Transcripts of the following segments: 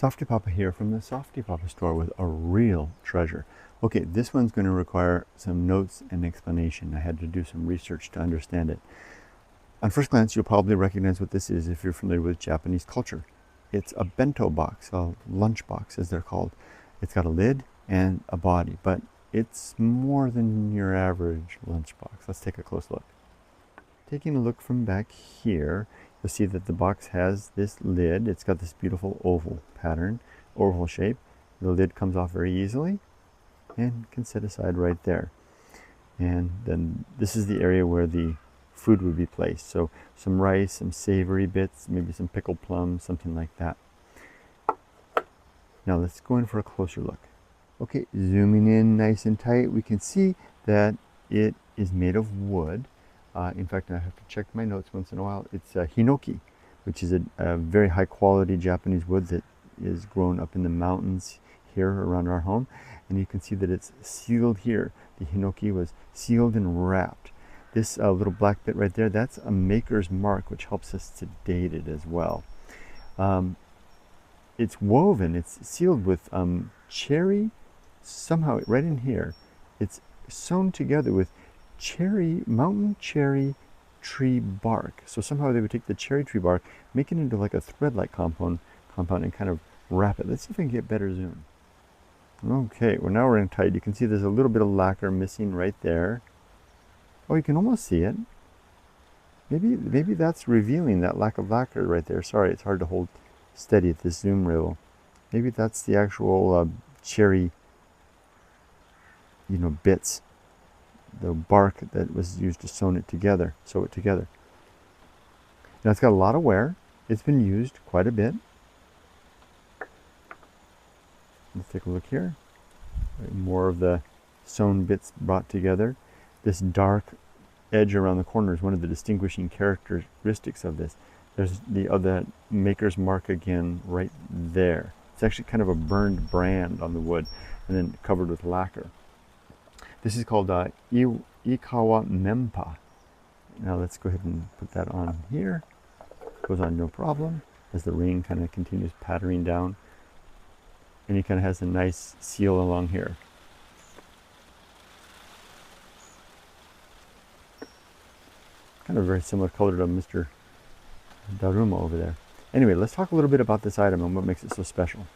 Softypapa here from the Softypapa store with a real treasure. Okay, this one's going to require some notes and explanation. I had to do some research to understand it. On first glance, you'll probably recognize what this is if you're familiar with Japanese culture. It's a bento box, a lunch box as they're called. It's got a lid and a body, but it's more than your average lunch box. Let's take a close look. Taking a look from back here, you'll see that the box has this lid. It's got this beautiful oval pattern, oval shape. The lid comes off very easily and can sit aside right there. And then this is the area where the food would be placed. So some rice, some savory bits, maybe some pickled plums, something like that. Now let's go in for a closer look. Okay, zooming in nice and tight, we can see that it is made of wood. In fact, I have to check my notes once in a while. It's Hinoki, which is a very high quality Japanese wood that is grown up in the mountains here around our home. And you can see that it's sealed here. The Hinoki was sealed and wrapped. This little black bit right there, that's a maker's mark, which helps us to date it as well. It's woven, it's sealed with cherry, somehow right in here, it's sewn together with mountain cherry tree bark. So somehow they would take the cherry tree bark, make it into like a thread-like compound and kind of wrap it. Let's see if I can get better zoom. Okay, well now we're in tight. You can see there's a little bit of lacquer missing right there. Oh, you can almost see it. Maybe that's revealing that lack of lacquer right there. Sorry, it's hard to hold steady at this zoom level. Maybe that's the actual cherry, bits. The bark that was used to sew it together. Now it's got a lot of wear. It's been used quite a bit. Let's take a look here. More of the sewn bits brought together. This dark edge around the corner is one of the distinguishing characteristics of this. There's the other maker's mark again right there. It's actually kind of a burned brand on the wood and then covered with lacquer. This is called Ikawa Menpa. Now let's go ahead and put that on here. Goes on no problem as the rain kind of continues pattering down. And he kind of has a nice seal along here. Kind of very similar color to Mr. Daruma over there. Anyway, let's talk a little bit about this item and what makes it so special.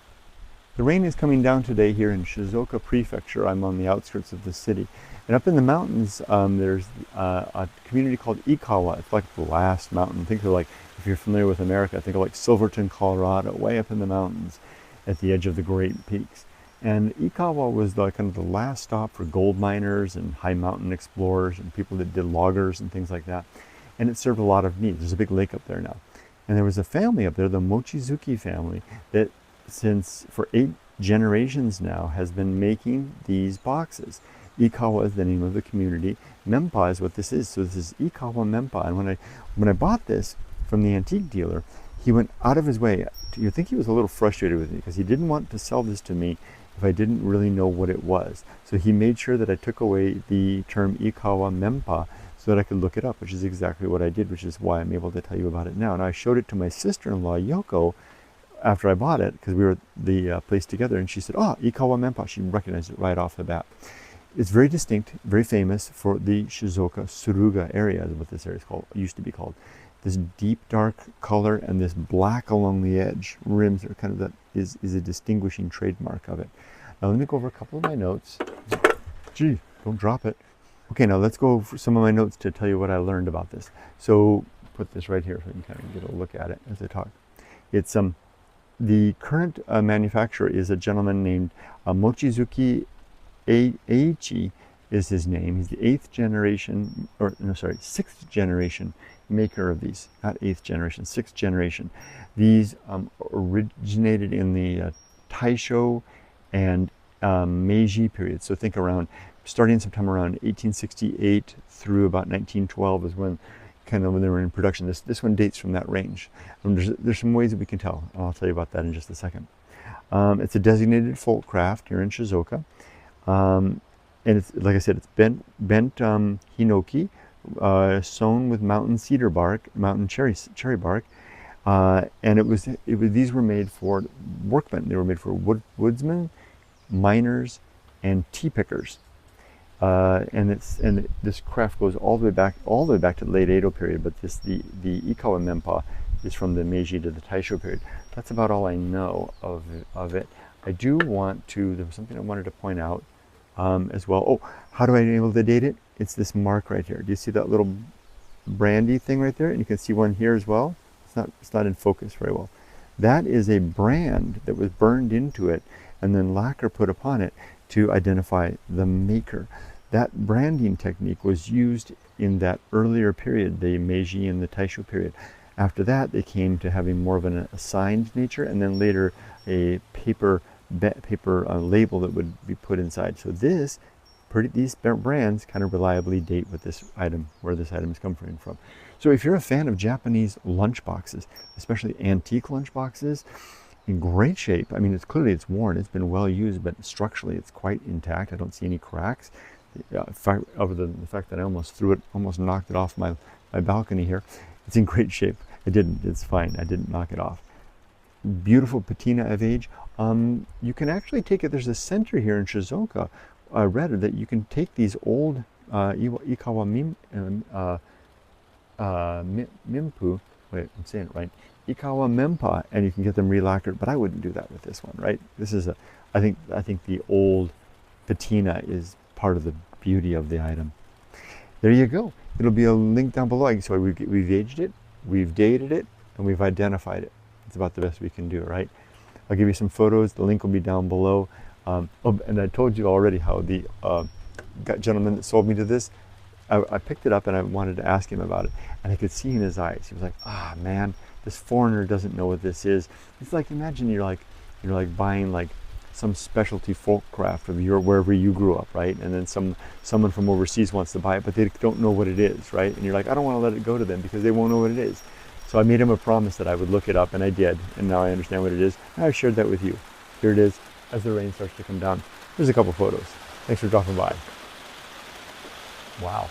The rain is coming down today here in Shizuoka Prefecture. I'm on the outskirts of the city. And up in the mountains, there's a community called Ikawa. It's like the last mountain. Think of like, if you're familiar with America, think of like Silverton, Colorado, way up in the mountains at the edge of the Great Peaks. And Ikawa was kind of the last stop for gold miners and high mountain explorers and people that did loggers and things like that. And it served a lot of needs. There's a big lake up there now. And there was a family up there, the Mochizuki family, that for 8 generations now has been making these boxes. Ikawa is the name of the community. Menpa is what this is. So this is Ikawa Menpa. And when I bought this from the antique dealer, he went out of his way. You'd think he was a little frustrated with me because he didn't want to sell this to me if I didn't really know what it was. So he made sure that I took away the term Ikawa Menpa so that I could look it up, which is exactly what I did, which is why I'm able to tell you about it now. And I showed it to my sister-in-law, Yoko, after I bought it, because we were at the place together, and she said, "Oh, Ikawa Menpa." She recognized it right off the bat. It's very distinct, very famous for the Shizuoka Suruga area, is what this area is called, used to be called. This deep dark color and this black along the edge rims are kind of that is a distinguishing trademark of it. Now let me go over a couple of my notes. Gee, don't drop it. Okay, now let's go over some of my notes to tell you what I learned about this. So put this right here so you can kind of get a look at it as I talk. It's the current manufacturer is a gentleman named Mochizuki Eiichi is his name. He's the 6th generation maker of these. Not 8th generation, 6th generation. These originated in the Taishō and Meiji period. So think around, starting sometime around 1868 through about 1912 is when they were in production. This one dates from that range. There's some ways that we can tell. I'll tell you about that in just a second. It's a designated folk craft here in Shizuoka. And it's, like I said, it's bent Hinoki, sewn with mountain cedar bark, mountain cherry bark. And these were made for workmen. They were made for woodsmen, miners, and tea pickers. And this craft goes all the way back to the late Edo period. But the Ikawa Menpa is from the Meiji to the Taishō period. That's about all I know of it. I do want to. There was something I wanted to point out as well. Oh, how do I be able to date it? It's this mark right here. Do you see that little brandy thing right there? And you can see one here as well. It's not in focus very well. That is a brand that was burned into it and then lacquer put upon it to identify the maker. That branding technique was used in that earlier period, the Meiji and the Taishō period. After that, they came to having more of an assigned nature, and then later a paper label that would be put inside. So these brands kind of reliably date with this item, where this item is coming from. So if you're a fan of Japanese lunchboxes, especially antique lunchboxes, in great shape. I mean, it's worn, it's been well used, but structurally it's quite intact. I don't see any cracks. Other than the fact that I almost knocked it off my balcony here. It's in great shape. It's fine. I didn't knock it off. Beautiful patina of age. You can actually take it, there's a center here in Shizuoka, I read that you can take these old Ikawa Menpu, wait, I'm saying it right, Ikawa Menpa, and you can get them re-lacquered, but I wouldn't do that with this one, right? This is I think the old patina is part of the beauty of the item. There you go. It'll be a link down below. So we've aged it, we've dated it, and we've identified it. It's about the best we can do, right? I'll give you some photos. The link will be down below. And I told you already how the gentleman that sold me to this, I picked it up and I wanted to ask him about it, and I could see in his eyes, he was like, ah, man, this foreigner doesn't know what this is. It's like, imagine you're like buying like some specialty folk craft of wherever you grew up, right? And then someone from overseas wants to buy it, but they don't know what it is, right? And you're like, I don't want to let it go to them because they won't know what it is. So I made him a promise that I would look it up, and I did, and now I understand what it is. And I've shared that with you. Here it is as the rain starts to come down. Here's a couple photos. Thanks for dropping by. Wow.